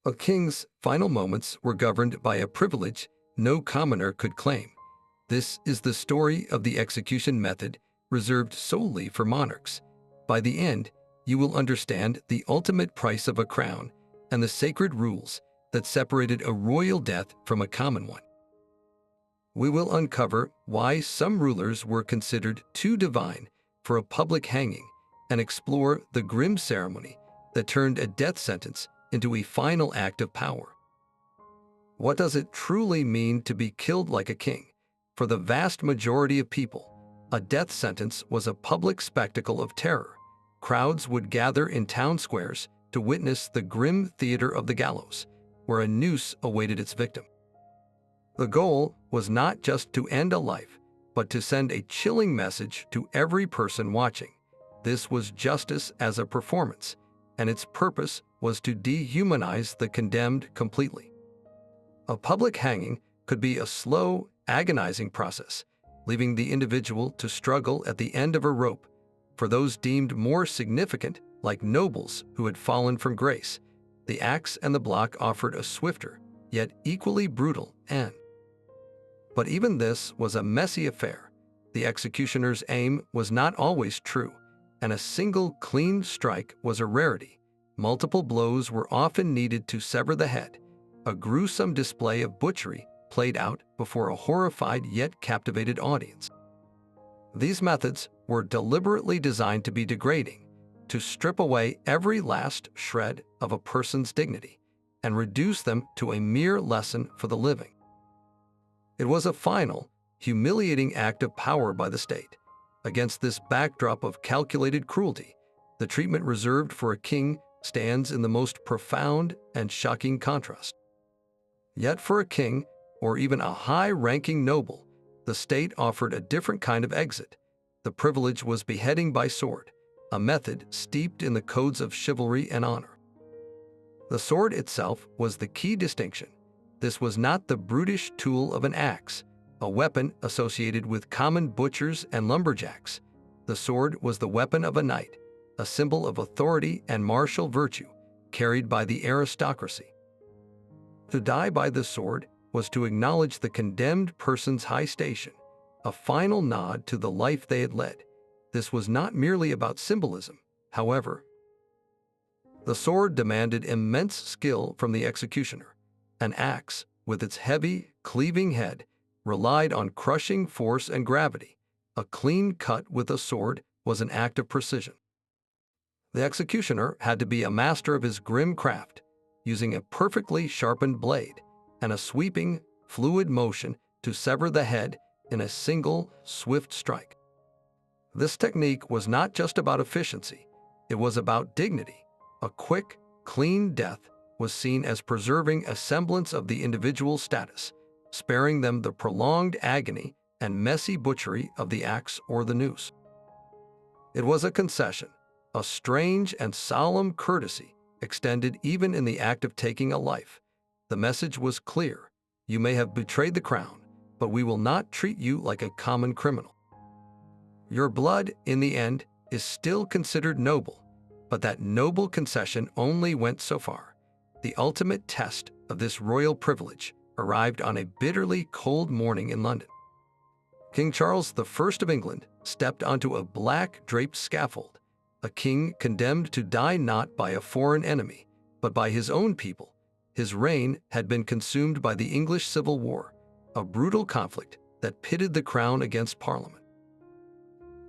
A king's final moments were governed by a privilege no commoner could claim. This is the story of the execution method reserved solely for monarchs. By the end, you will understand the ultimate price of a crown and the sacred rules that separated a royal death from a common one. We will uncover why some rulers were considered too divine for a public hanging and explore the grim ceremony that turned a death sentence into a final act of power. What does it truly mean to be killed like a king? For the vast majority of people, a death sentence was a public spectacle of terror. Crowds would gather in town squares to witness the grim theater of the gallows, where a noose awaited its victim. The goal was not just to end a life, but to send a chilling message to every person watching. This was justice as a performance, and its purpose was to dehumanize the condemned completely. A public hanging could be a slow, agonizing process, leaving the individual to struggle at the end of a rope. For those deemed more significant, like nobles who had fallen from grace, the axe and the block offered a swifter, yet equally brutal end. But even this was a messy affair. The executioner's aim was not always true, and a single clean strike was a rarity. Multiple blows were often needed to sever the head. A gruesome display of butchery played out before a horrified yet captivated audience. These methods were deliberately designed to be degrading, to strip away every last shred of a person's dignity and reduce them to a mere lesson for the living. It was a final, humiliating act of power by the state. Against this backdrop of calculated cruelty, the treatment reserved for a king stands in the most profound and shocking contrast. Yet for a king, or even a high-ranking noble, the state offered a different kind of exit. The privilege was beheading by sword, a method steeped in the codes of chivalry and honor. The sword itself was the key distinction. This was not the brutish tool of an axe, a weapon associated with common butchers and lumberjacks. The sword was the weapon of a knight, a symbol of authority and martial virtue carried by the aristocracy. To die by the sword was to acknowledge the condemned person's high station, a final nod to the life they had led. This was not merely about symbolism, however. The sword demanded immense skill from the executioner. An axe, with its heavy, cleaving head, relied on crushing force and gravity. A clean cut with a sword was an act of precision. The executioner had to be a master of his grim craft, using a perfectly sharpened blade and a sweeping, fluid motion to sever the head in a single, swift strike. This technique was not just about efficiency, it was about dignity. A quick, clean death was seen as preserving a semblance of the individual's status, sparing them the prolonged agony and messy butchery of the axe or the noose. It was a concession, a strange and solemn courtesy extended even in the act of taking a life. The message was clear: you may have betrayed the crown, but we will not treat you like a common criminal. Your blood, in the end, is still considered noble, but that noble concession only went so far. The ultimate test of this royal privilege arrived on a bitterly cold morning in London. King Charles I of England stepped onto a black-draped scaffold, a king condemned to die not by a foreign enemy, but by his own people. His reign had been consumed by the English Civil War, a brutal conflict that pitted the crown against Parliament.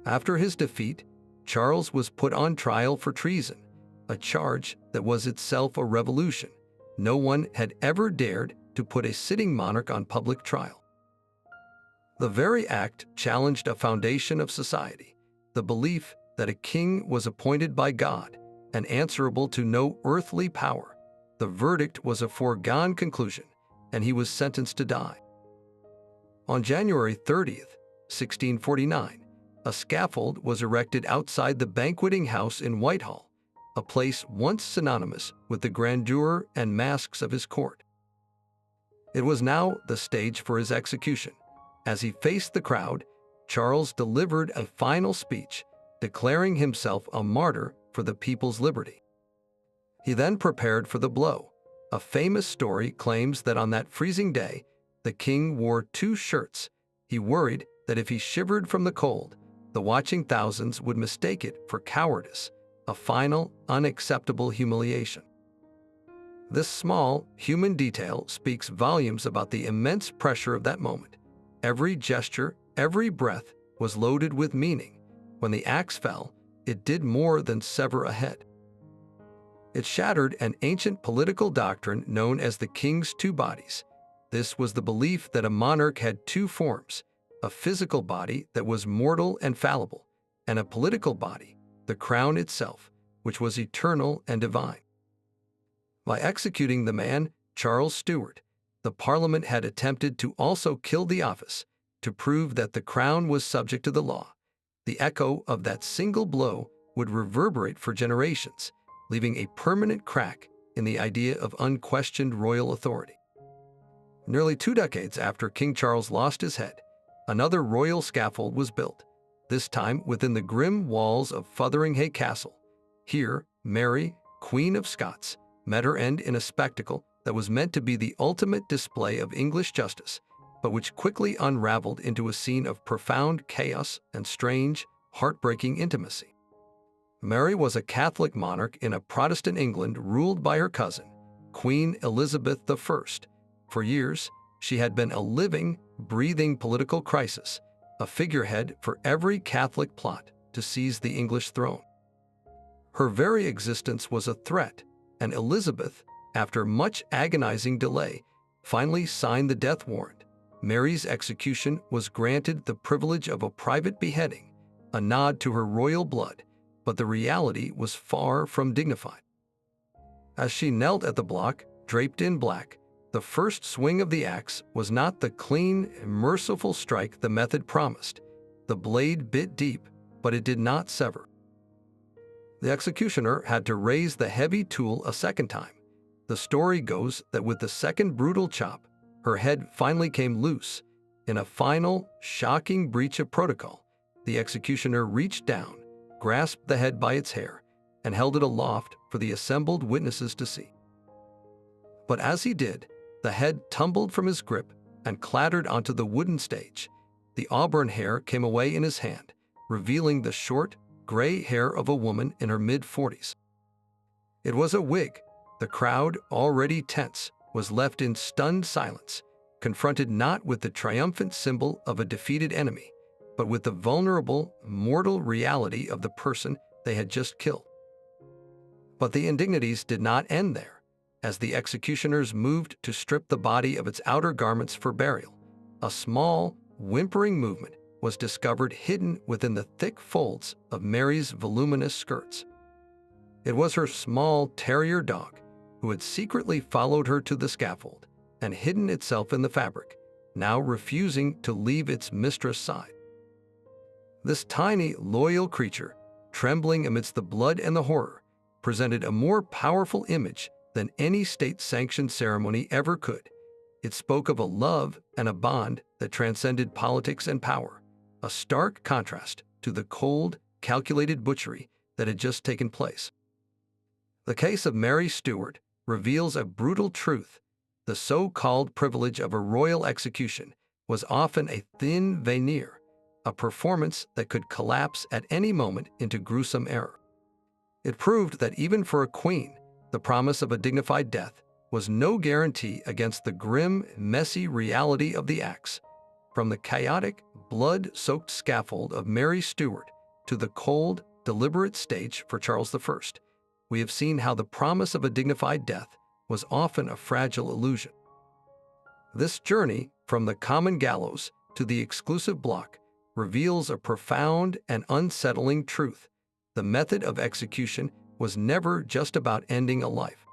After his defeat, Charles was put on trial for treason, a charge that was itself a revolution. No one had ever dared to put a sitting monarch on public trial. The very act challenged a foundation of society, the belief that a king was appointed by God and answerable to no earthly power. The verdict was a foregone conclusion, and he was sentenced to die. On January 30th, 1649, a scaffold was erected outside the banqueting house in Whitehall, a place once synonymous with the grandeur and masks of his court. It was now the stage for his execution. As he faced the crowd, Charles delivered a final speech, declaring himself a martyr for the people's liberty. He then prepared for the blow. A famous story claims that on that freezing day, the king wore 2 shirts. He worried that if he shivered from the cold, the watching thousands would mistake it for cowardice, a final, unacceptable humiliation. This small, human detail speaks volumes about the immense pressure of that moment. Every gesture, every breath was loaded with meaning. When the axe fell, it did more than sever a head. It shattered an ancient political doctrine known as the king's 2 bodies. This was the belief that a monarch had 2 forms, a physical body that was mortal and fallible, and a political body, the crown itself, which was eternal and divine. By executing the man, Charles Stuart, the Parliament had attempted to also kill the office, to prove that the crown was subject to the law. The echo of that single blow would reverberate for generations, leaving a permanent crack in the idea of unquestioned royal authority. Nearly 2 decades after King Charles lost his head, another royal scaffold was built, this time within the grim walls of Fotheringhay Castle. Here, Mary, Queen of Scots, met her end in a spectacle that was meant to be the ultimate display of English justice, but which quickly unraveled into a scene of profound chaos and strange, heartbreaking intimacy. Mary was a Catholic monarch in a Protestant England ruled by her cousin, Queen Elizabeth I. For years, she had been a living, breathing political crisis, a figurehead for every Catholic plot to seize the English throne. Her very existence was a threat, and Elizabeth, after much agonizing delay, finally signed the death warrant. Mary's execution was granted the privilege of a private beheading, a nod to her royal blood, but the reality was far from dignified. As she knelt at the block, draped in black, the first swing of the axe was not the clean, merciful strike the method promised. The blade bit deep, but it did not sever. The executioner had to raise the heavy tool a second time. The story goes that with the second brutal chop, her head finally came loose. In a final, shocking breach of protocol, the executioner reached down, grasped the head by its hair, and held it aloft for the assembled witnesses to see. But as he did, the head tumbled from his grip and clattered onto the wooden stage. The auburn hair came away in his hand, revealing the short, gray hair of a woman in her mid-40s. It was a wig. The crowd, already tense, was left in stunned silence, confronted not with the triumphant symbol of a defeated enemy, but with the vulnerable, mortal reality of the person they had just killed. But the indignities did not end there. As the executioners moved to strip the body of its outer garments for burial, a small, whimpering movement was discovered hidden within the thick folds of Mary's voluminous skirts. It was her small terrier dog, who had secretly followed her to the scaffold and hidden itself in the fabric, now refusing to leave its mistress' side. This tiny, loyal creature, trembling amidst the blood and the horror, presented a more powerful image than any state-sanctioned ceremony ever could. It spoke of a love and a bond that transcended politics and power, a stark contrast to the cold, calculated butchery that had just taken place. The case of Mary Stuart reveals a brutal truth. The so-called privilege of a royal execution was often a thin veneer, a performance that could collapse at any moment into gruesome error. It proved that even for a queen, the promise of a dignified death was no guarantee against the grim, messy reality of the axe. From the chaotic, blood-soaked scaffold of Mary Stuart to the cold, deliberate stage for Charles I, we have seen how the promise of a dignified death was often a fragile illusion. This journey from the common gallows to the exclusive block reveals a profound and unsettling truth. The method of execution was never just about ending a life.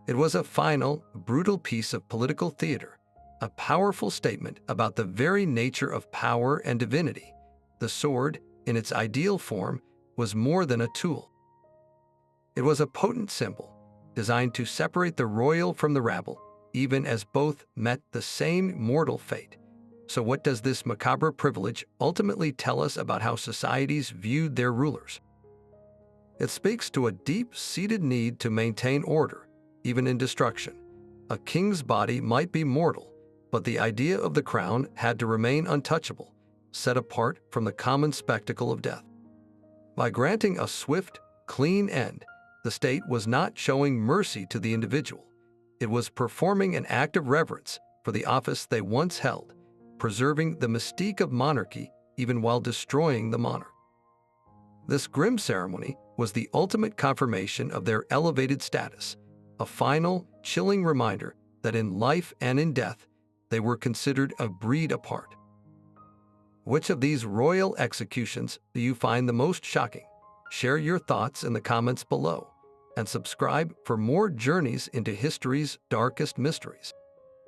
It was a final, brutal piece of political theater, a powerful statement about the very nature of power and divinity. The sword, in its ideal form, was more than a tool. It was a potent symbol, designed to separate the royal from the rabble, even as both met the same mortal fate. So what does this macabre privilege ultimately tell us about how societies viewed their rulers? It speaks to a deep-seated need to maintain order, even in destruction. A king's body might be mortal, but the idea of the crown had to remain untouchable, set apart from the common spectacle of death. By granting a swift, clean end, the state was not showing mercy to the individual. It was performing an act of reverence for the office they once held, preserving the mystique of monarchy even while destroying the monarch. This grim ceremony was the ultimate confirmation of their elevated status, a final, chilling reminder that in life and in death, they were considered a breed apart. Which of these royal executions do you find the most shocking? Share your thoughts in the comments below, and subscribe for more journeys into history's darkest mysteries.